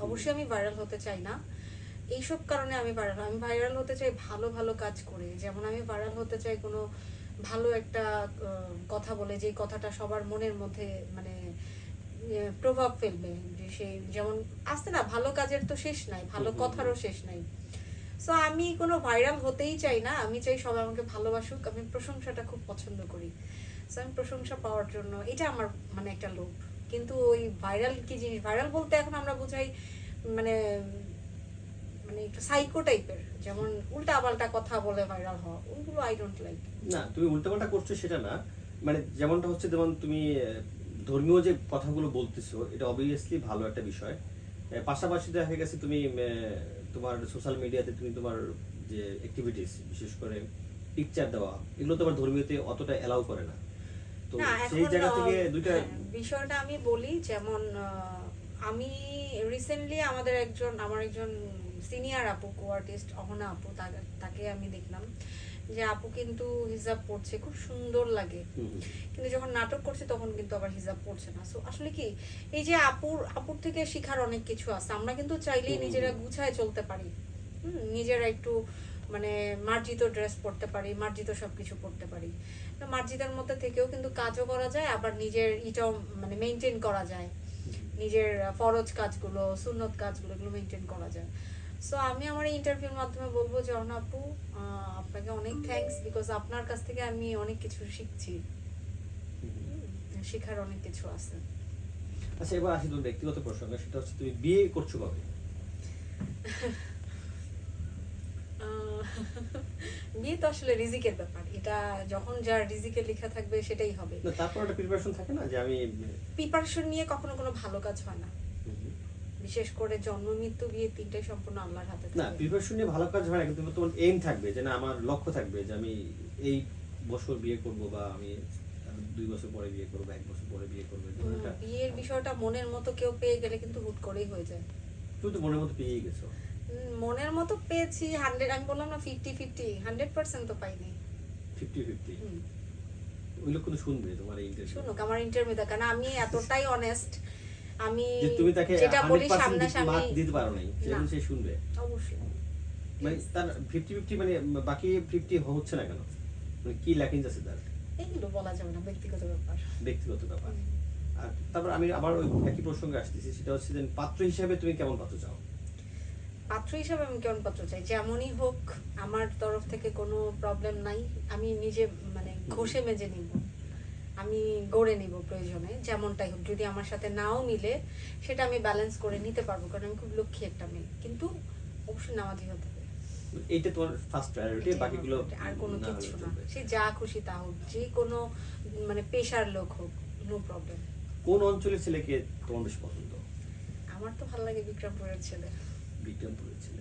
অবশ্যই আমি ভাইরাল হতে চাই না। এইসব কারণে আমি ভাইরাল হতে চাই ভালো ভালো কাজ করে। যেমন আমি ভাইরাল হতে চাই কোনো ভালো একটা কথা বলে, যে কথাটা সবার মনের মধ্যে মানে প্রভাব ফেলবে। যে সেই যেমন আসছে না, ভালো কাজের তো শেষ নাই, ভালো কথারও শেষ নাই। সো আমি কোনো ভাইরাল হতেই চাই না, আমি চাই সবাই আমাকে ভালোবাসুক। আমি প্রশংসাটা খুব পছন্দ করি। সো আমি প্রশংসা পাওয়ার জন্য, এটা আমার মানে একটা লোভ। কিন্তু ওই ভাইরাল কি জিনিস, ভাইরাল বলতে এখন আমরা বুঝাই মানে মানে একটু সাইকো টাইপের, যেমন উল্টা পাল্টা কথা বলে ভাইরাল হওয়া, ওইগুলো আই ডোন্ট লাইক। না, তুমি উল্টাপাল্টা করছো সেটা না, মানে যেমনটা হচ্ছে, যেমন তুমি ধর্মীয় যে কথাগুলো বলতেছো, এটা অবভিয়াসলি ভালো একটা বিষয়। পাশাপাশি দেখা গেছে তুমি তোমার সোশ্যাল মিডিয়াতে তুমি তোমার যে অ্যাক্টিভিটিস, বিশেষ করে পিকচার দেওয়া, এগুলো তোমার ধর্মীয়তে অতটা এলাও করে না। তো সেই জায়গা থেকে দুইটা বিষয়টা আমি বলি, যেমন আমি রিসেন্টলি আমার একজন সিনিয়র আপু, কো আর্টিস্ট অহনা আপু, তাকে আমি দেখলাম যে আপু কিন্তু হিজাব পড়ছে, খুব সুন্দর লাগে, কিন্তু যখন নাটক করছে তখন কিন্তু আবার হিজাব পড়ছে না। সো আসলে কি, এই যে আপুর থেকে শেখার অনেক কিছু আছে। আমরা কিন্তু চাইলেই নিজেরা গুছায় চলতে পারি, নিজেরা একটু মানে মার্জিত ড্রেস পরতে পারি, মার্জিত সবকিছু পরতে পারি। মার্জিতের মধ্যে থেকেও কিন্তু কাজও করা যায়, আবার নিজের ইটাও মানে মেনটেন করা যায়, নিজের ফরজ কাজগুলো, সুন্নত কাজগুলো, এগুলো মেনটেন করা যায়। সো আমি আমার ইন্টারভিউর মাধ্যমে বলবো যে অরুণা আপু, আপনাকে অনেক থ্যাঙ্কস, বিকজ আপনার কাছ থেকে আমি অনেক কিছু শিখছি, শেখার অনেক কিছু আছে। আচ্ছা, এবার আসি তোমার ব্যক্তিগত প্রসঙ্গে, সেটা হচ্ছে তুমি বিয়ে করছো কবে? বিয়ে তো আসলে রিজিকের ব্যাপার, এটা যখন যার রিজিকে লেখা থাকবে সেটাই হবে। না, তারপর একটা প্রিপারেশন থাকে না যে আমি প্রিপারেশন নিয়ে কখনো কোনো ভালো কাজ হয় না, বিশেষ করে জন্ম মৃত্যু বিয়ে তিনটাই সম্পূর্ণ আল্লাহর হাতে। না, প্রিপারেশন নিয়ে ভালো কাজ হয় না, কিন্তু তোমার এইম থাকবে যে না, আমার লক্ষ্য থাকবে যে আমি এই বছর বিয়ে করব, বা আমি 2 বছর পরে বিয়ে করব, 1 বছর পরে বিয়ে করব। বিয়ের বিষয়টা মনের মতো কেউ পেয়ে গেলে কিন্তু হুট করেই হয়ে যায়। তুমি তো মনের মতো পেয়েই গেছো। মনের মতো পেয়েছি 100, আমি বললাম না 50-50, 100% তো পাইনি, 50-50। ওই লোক কিন্তু শুনবে তোমার এই ইন্টারভিউ, শুনুক আমার ইন্টারভিউ, কারণ আমি এতটাই অনেস্ট, আমি যে তুমি তাকে যেটা বলি 100% সামনাসামনি মার্ক দিতে পারো নাই, সেজন্য সে শুনবে অবশ্যই। মানে তার 50-50, মানে বাকি 50 হচ্ছে না কেন, মানে কি ল্যাকিং আছে তার? এইগুলো বলা যাবে না, ব্যক্তিগত ব্যাপার। ব্যক্তিগত ব্যাপার। আর তারপর আমি আবার ওই একই প্রসঙ্গে আসতেছি, সেটা হচ্ছে যে পাত্র হিসেবে তুমি কেমন পাত্র চাও? পাত্র হিসাবে আমি কেমন পাত্র চাই, যেমনই হোক, আমার তরফ থেকে কোনো প্রবলেম নাই। আমি নিজে মানে ঘষে মেজে নিব, আমি গড়ে নিব প্রয়োজনে, যেমনটাই হোক। যদি আমার সাথে নাও মিলে সেটা আমি ব্যালেন্স করে নিতে পারবো, কারণ আমি খুব লক্ষ্মী একটা মেয়ে, কিন্তু অবশ্যই নামাজি হতে হবে। এইটা তোমার ফার্স্ট প্রায়োরিটি, বাকিগুলো আর কোনো কিছু না, সে যা খুশি তা হোক, যে কোনো মানে পেশার লোক হোক, নো প্রবলেম। কোন অঞ্চলের ছেলেকে তোমার বেশি পছন্দ? আমার তো ভালো লাগে বিক্রমপুরের ছেলে। বিক্রমপুরের ছেলে।